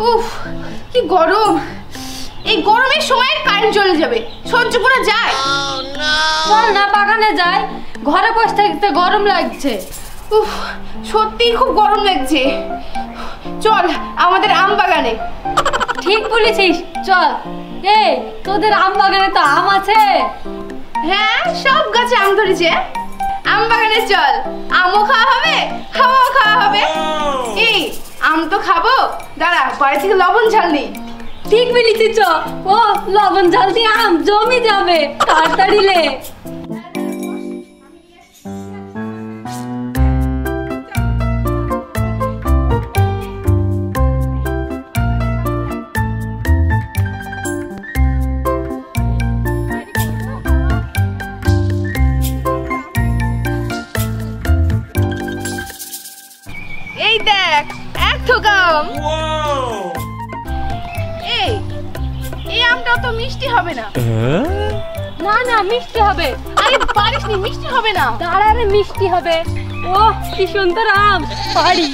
উফ কি গরম, এই গরমের সময় কারেন্ট চলে যাবে, সহ্য করা যায়? চল না বাগানে যাই, ঘরে বসে থাকতে গরম লাগছে। উফ সত্যি খুব গরম লাগছে, চল আমাদের আম বাগানে। ঠিক বলেছিস, চল। এই তোদের আম বাগানে তো আম আছে? হ্যাঁ সব গাছে আম ধরেছে, আম বাগানে চল, আমও খাওয়া হবে হাওয়াও খাওয়া হবে। এই আম তো খাবো, দাঁড়া বাড়ি থেকে লবণ ঝাল নেই। ঠিক বলেছিস, চ। ও লবণ ঝাল দিয়ে আম জমে যাবে, তাড়াতাড়ি লে। এই দেখ এক থোকা আম। এই আমটা তো মিষ্টি হবে না। না না মিষ্টি হবে। আরে পারিসনি, মিষ্টি হবে না। দাঁড়া রে, মিষ্টি হবে। ও কি সুন্দর আম, পারি।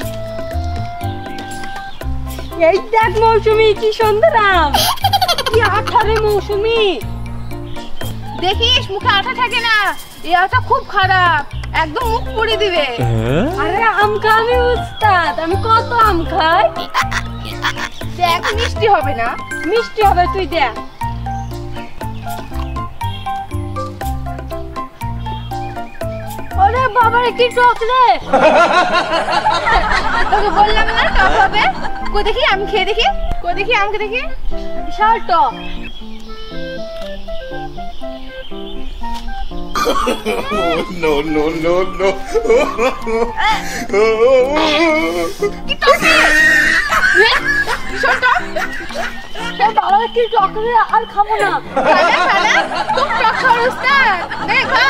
এই দেখ মৌসুমী, কি সুন্দর আম, কি আঠা রে মৌসুমী। দেখিস মুখে আঠা থাকে না, এই আঠা খুব খারাপ, একদম মুখ পুড়ে দিবে। আরে আম খাবি উস্তাদ, আমি কত আম খাই। দেখ মিষ্টি হবে না। মিষ্টি হবে, তুই দেখ। ওরে বাবারে কি টক রে। তোকে বললাম না টক হবে। কো দেখি আমি খেয়ে দেখি, কো দেখি আমকে দেখি, বিশাল টক। No, no, no, no. কি টক রে? ভীষণ টক। বাবা কি টক রে, আর খাবো না। খানা খানা খুব টক খাওয়ার উস্তাদ, নে খা।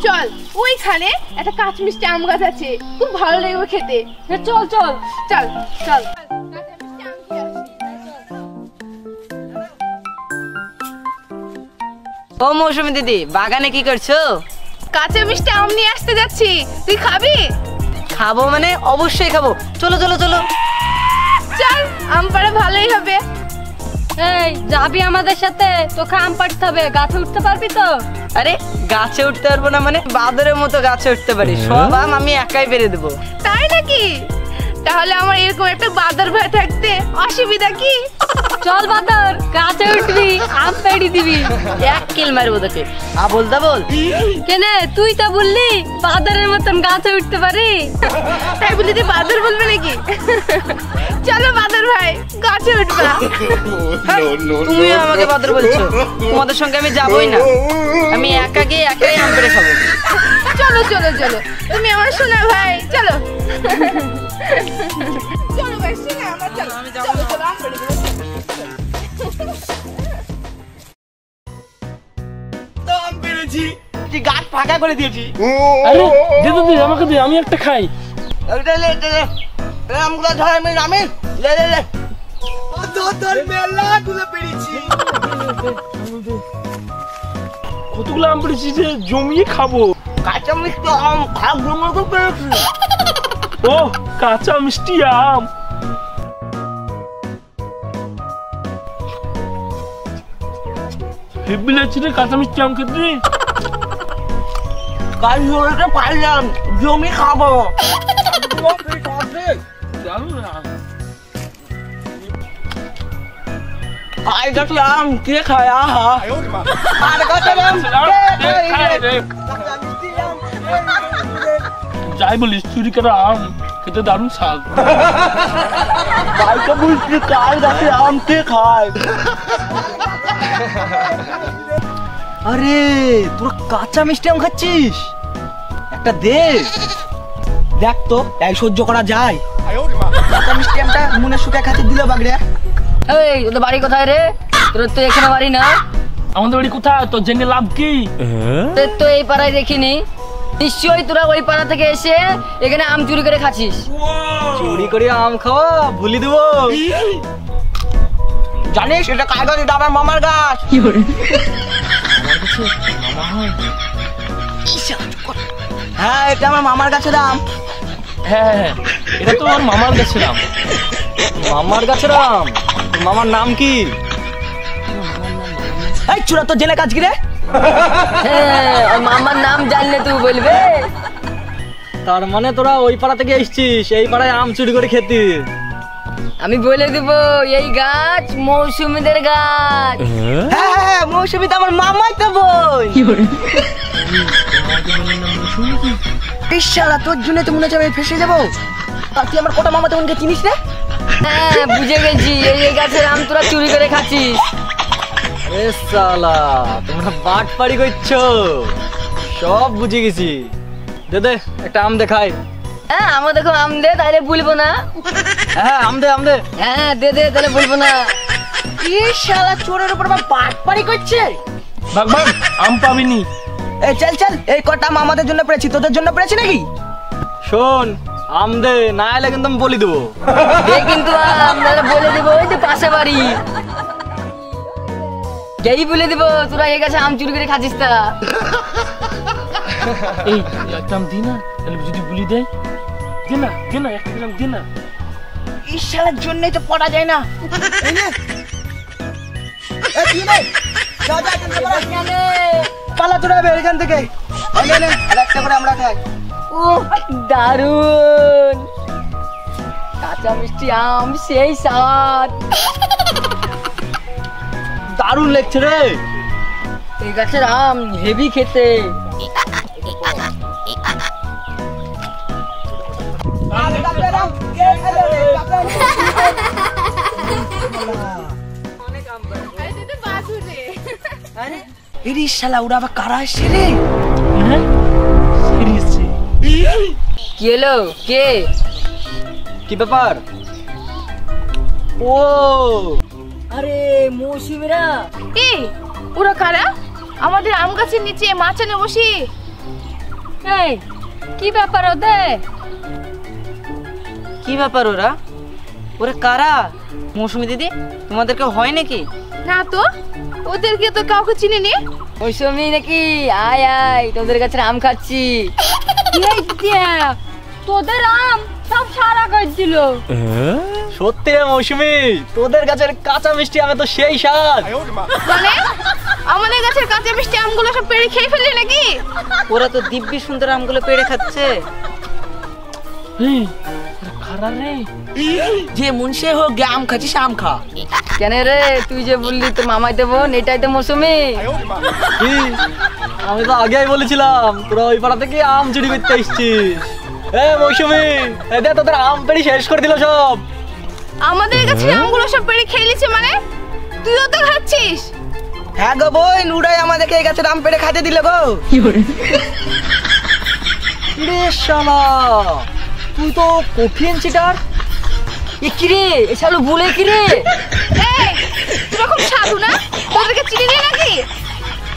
চল ওইখানে একটা কাঁচ মিষ্টি আম গাছ আছে, খুব ভালো লাগবে খেতে। চল চল চল চল। ও মৌসুমী দিদি, বাগানে কি করছো? কাঁচা মিষ্টি আম নিয়ে আসতে যাচ্ছি, তুই খাবি? খাবো মানে অবশ্যই খাবো, চলো চলো চলো। চল আম পাড়া ভালোই হবে। এই যাবি আমাদের সাথে? তোকে আম পাড়তে হবে, গাছে উঠতে পারবি তো? আরে গাছে উঠতে পারবো না মানে? বাদরের মতো গাছে উঠতে পারি, সব আম আমি একাই পেরে দেবো। তাই নাকি? তাহলে আমার এরকম একটা বাদর ভাই থাকতে অসুবিধা কি? চল বাদর, গাছে উঠবি, আম পেড়ি দিবি। এক কিল মারবো তোকে, আবল দাবল। কেনে তুই তো বললি বাদরের মতন গাছে উঠতে পারি, তাই বলি তুই বাদর বলবে নাকি? চলো বাদর ভাই গাছে উঠবা। No, no, তুমি আমাকে বাদর বলছো? তোমাদের সঙ্গে আমি যাবোই না, আমি একা গিয়ে একাই আম পেড়ে খাবো। চলো চলো চলো, তুমি আমার শোনা ভাই, চলো চলো ভাই, শোনা আমার, চলো চলো চলো আম পেড়ে দেবো। গাছ ফাঁকা করে দিয়েছি। আরে দে তো, দে আমাকে দে, আমি একটা খাই। আমগুলো ধর, আমি নামি লে লে লে। কতগুলো আম পেড়েছি যে জমিয়ে খাবো। কাঁচা মিষ্টি আম খারাপ জঙ্গল পেরেছি। ও কাঁচা মিষ্টি আম। হেব্বি লাগছে রে কাঁচা মিষ্টি আম খেতে। কাল জোরেতে পারলাম, জমি খাবো। খাই যাচ্ছি আম, কে খায়? আহা আর কাঁচা আম যাই বলিস, চুরি করা আম খেতে দারুণ স্বাদ। কালকে বুঝছি, কাল রাতে আম কে খায়? আরে তোরা কাঁচা মিষ্টি আম খাচ্ছিস? একটা দেখ দেখ তো, তাই সহ্য করা যায়? কাঁচা মিষ্টি আমটা মনে সুখে খাতে দিল বাগড়ে। এই তোদের বাড়ি কোথায় রে? তোর তো এখানে বাড়ি না। আমাদের বাড়ি কোথায়? তো জেনে লাভ কি? তো এই পাড়ায় দেখিনি, নিশ্চয়ই তোরা ওই পাড়া থেকে এসে এখানে আম চুরি করে খাচ্ছিস। চুরি করে আম খাওয়া ভুলি দেবো? জানিস এটা কার গাছ? এটা আমার মামার গাছ। কি করে মামা হয়? হ্যাঁ এটা আমার মামার গাছের আম। হ্যাঁ হ্যাঁ, এটা তো আমার মামার গেছিলাম। মামার গাছের আম? মামার নাম কি? এই চুরা তো জেলে কাজ কি রে? হ্যাঁ, মামার নাম জানলে তুই বলবে। তার মানে তোরা ওই পাড়া থেকে এসছিস এই পাড়ায় আম চুরি করে খেতি? আমি বলে দিব এই গাছ মৌসুমীদের গাছ। হ্যাঁ মৌসুমী তো আমার মামাই তো বোন। ইশালা তোর জন্য তো মনে হচ্ছে আমি ফেসে যাবো। আর তুই আমার কটা মামা তেমনকে চিনিস রে? হ্যাঁ বুঝে গেছি, এই গাছের আম তোরা চুরি করে খাচ্ছিস। এ শালা তোমরা বাটপাড়ি করছো, সব বুঝে গেছি। দে দে একটা আম দেখাই। হ্যাঁ আমার দেখো আম দে, তাহলে বলবো না। হ্যাঁ আম দে আম দে। হ্যাঁ দে দে, তাহলে বলবো না। এই শালা চোরের উপর আবার বাটপাড়ি করছে। ভাগ ভাগ, আম পাবিনি। এই চল চল, এই কটা আম আমাদের জন্য পেরেছি, তোদের জন্য পেরেছি নাকি? শোন আম দে, না এলে কিন্তু আমি বলি দেবো। দে কিন্তু আম, তাহলে বলে দিব ওই যে পাশে বাড়ি। যেই বলে দিব তোরা এই গাছে আম চুরি করে খাচ্ছিস তা। এই একটা আম দি না, তাহলে যদি বলি দেয়। দে না দে না, একটা দিলাম দে না। এই শালার জন্যই তো পড়া যায় না। এই নে। এই কি রে? যা যা এখান থেকে পালা তোরা এখান থেকে। এই নে নে, আর একটা করে আমরা খাই। ও দারুন, কাঁচা মিষ্টি আম সেই স্বাদ। দারুণ লাগছে রে। এই গাছের আম হেভি খেতে। এরে শালা ওরা আবার কারা আসছে রে? হ্যাঁ সিরিয়াসলি? কি হলো? কে? কি ব্যাপার? ও আরে মৌসুমীরা। এই ওরা কারা? আমাদের আম গাছের নিচে মাচানে বসি। এই কি ব্যাপার ওদের? কি ব্যাপার ওরা? ওরা কারা? মৌসুমী দিদি তোমাদের কেউ হয় নাকি? না তো, ওদেরকে তো কাউকে চিনিনি। মৌসুমী নাকি? আয় আয়, তোদের গাছের আম খাচ্ছি। তোদের আম সব সারা করে দিল। সত্যি রে মৌসুমী, তোদের গাছের কাঁচা মিষ্টি আমে তো সেই স্বাদ। মানে আমাদের গাছের কাঁচা মিষ্টি আমগুলো সব পেড়ে খেয়ে ফেললি নাকি? ওরা তো দিব্যি সুন্দর আমগুলো পেড়ে খাচ্ছে। এই ওরা কারা রে? যে মুনসে হোক গে আম খাচ্ছিস আম খা। কেন রে, তুই যে বললি তোর মামাই দেবো, এটাই তো মৌসুমী। কি? আমি তো আগেই বলেছিলাম তোরা ওই পাড়া থেকে আম চুরি করতে এসেছিস। এ মৌসুমী, এদের তোদের আম পেড়ে শেষ করে দিল সব। আমাদের গাছের আমগুলো সব পেড়ে খেয়ে নিচ্ছে মানে? তুইও তো খাচ্ছিস? হ্যাঁ গো বোন, উড়াই আমাদেরকে এই গাছের আম পেড়ে খাইতে দিল গো। রে শালা, তুই তো কঠিন চিটার। এ কি রে, এ শালু বলে কি রে? এই তোরা খুব সাধু না? তোদেরকে চিনি নেই নাকি?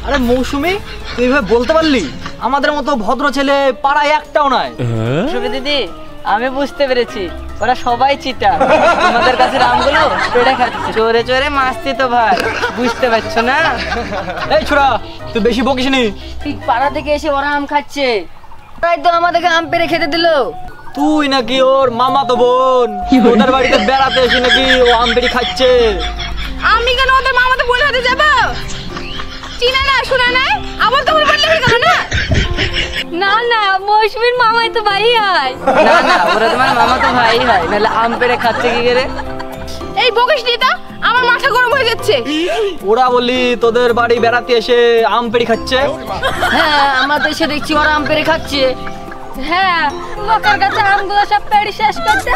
আরে মৌসুমী, তুই এভাবে বলতে পারলি? আমাদের মতো ভদ্র ছেলে পাড়ায় একটাও নাই। মৌসুমী দিদি আমি বুঝতে পেরেছি, ওরা সবাই চিটার। তোমাদের কাছে আমগুলো পেড়ে খাচ্ছে। চোরে চোরে মাস্তি তো ভাই, বুঝতে পারছো না? এই ছোড়া, তুই বেশি বকিস নি। ঠিক পাড়া থেকে এসে ওরা আম খাচ্ছে, তাই তো আমাদেরকে আম পেড়ে খেতে দিল। তুই নাকি ওর মামা তো বোন, ওদের বাড়িতে বেড়াতে এসে নাকি ও আম পেড়ে খাচ্ছে। আমি কেন ওদের মামাতে বলে হতে যাব? চিনা না শোনা নাই, আবার তো বলে হয়ে গেল না? না না, মৌসুমীর মামাই তো ভাই হয়। না না, ওরা তোমার মামা তো ভাই হয়, নাহলে আম পেড়ে খাচ্ছে কি করে? এই বকিস নি তো, আমার মাথা গরম হয়ে যাচ্ছে। ওরা বললি তোদের বাড়ি বেড়াতে এসে আম পেড়ে খাচ্ছে। হ্যাঁ আমরা তো এসে দেখছি ওরা আম পেড়ে খাচ্ছে। হ্যাঁ, লোকের কাছে আমগুলো সব পেড়ে শেষ করছে।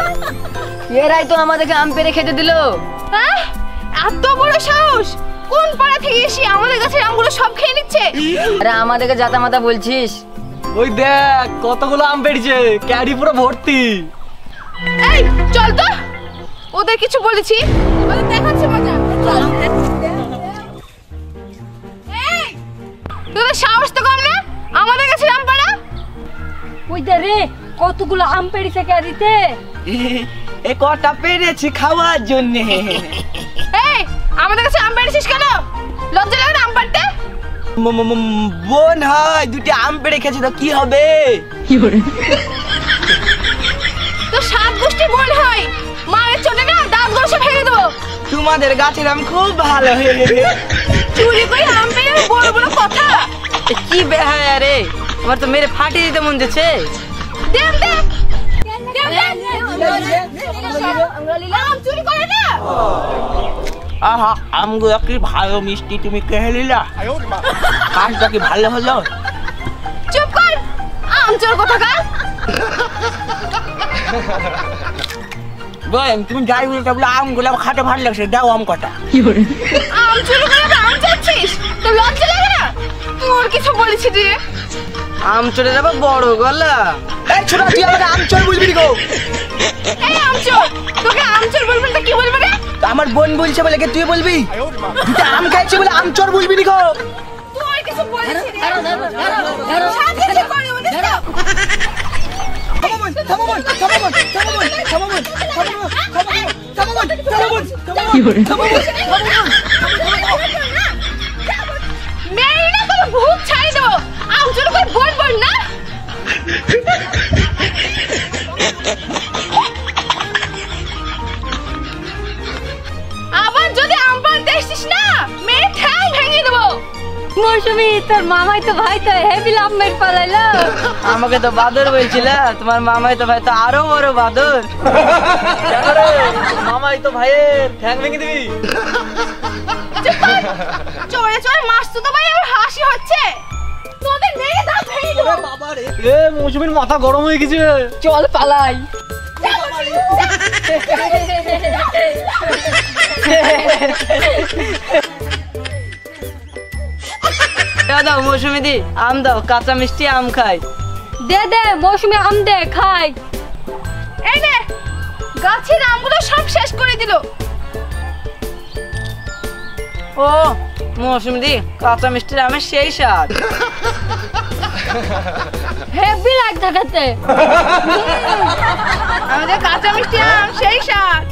এরাই তো আমাদেরকে আম পেড়ে খেতে দিল। হ্যাঁ, এত বড় সাহস! কোন পাড়া থেকে এসে আমাদের গাছের আমগুলো সব খেয়ে নিচ্ছে? আরে আমাদেরকে জাতা মাতা বলছিস? ওই দেখ কতগুলো আম পেড়েছে, ক্যারি পুরো ভর্তি। এই চল তো, ওদের কিছু বলেছি, ওদের দেখাচ্ছে মজা। চল। এই তোদের সাহস তো কম না, আমাদের কাছে আম পাড়া। ওই দে রে, কতগুলো আম পেড়েছে ক্যারিতে। এ কটা পেরেছি খাওয়ার জন্য। এই আমাদের কাছে আম পেড়েছিস কেন? লজ্জা লাগে না আম পাড়তে? বোন হয় দুটি আম পেড়ে খেয়েছি তো কি হবে? গোষ্ঠী বল হয়, মায়ের চোটে না দাঁত ঘষে ভেঙে দেবো। তোমাদের গাছের আম খুব ভালো হয়েছে। চুরি করে আম পেয়ে বড় বড় কথা। কি বেহায়া রে, আমার তো মেরে ফাটিয়ে দিতে মন যাচ্ছে। দেন দে আম চুরি করে না। আহা, আমগুলো কি ভালো মিষ্টি, তুমি কে নিলা? কাজটা কি ভালো হলো? চুপ কর, আম চোর কোথাকার। বলেন তুমি যাই বলতে বলে আমগুলো খাতে ভালো লাগছে, দাও আম কটা। আম চুরি করে আম চাচ্ছিস, তোর লজ্জা লাগে না? তোর কিছু বলেছি রে? আম চড়ে যাবো বড় গলা। এই ছোট, তুই আমাকে আম চোর বলবি নি গো? এই আম চোর, তোকে আম চোর বলবি না কি বলবি রে? আমার বোন বলছে বলে কি তুই বলবি? দুটো আম খাইছে বলে আম চোর বলবি নি গো? তোর কিছু বলেছি রে? সাথে করে ওদের তো। মেরে না তোর ভূত ছাড়ি দেবো। আম চোর করে বলবো না। আবার যদি আম পাড়তে এসিস না, মেরে ঠ্যাং ভেঙে দেবো। মৌসুমি, তোর মামাই তো ভাই তো হেভি লাভ মেরে পালাইলো। আমাকে তো বাদর বলছিল, তোমার মামাই তো ভাই তো আরো বড় বাদর। মামাই তো ভাইয়ের ঠ্যাং ভেঙে দিবি। চুপ কর। চোরে চোরে মারছো তো ভাই, আমার হাসি হচ্ছে। তোদের মেরে দাঁত ভেঙে দেবো। এ মৌসুমীর মাথা গরম হয়ে গেছে। চল পালাই। দাও মৌসুমি দি, আম দাও, কাঁচা মিষ্টি আম খাই। দে দে মৌসুমি আম দে খাই। এই নে, গাছের আমগুলো সব শেষ করে দিল। ও মৌসুমি দি, কাঁচা মিষ্টির আমের সেই স্বাদ। হেভি লাগ থাকাতে। আমাদের কাঁচা মিষ্টি আম সেই স্বাদ।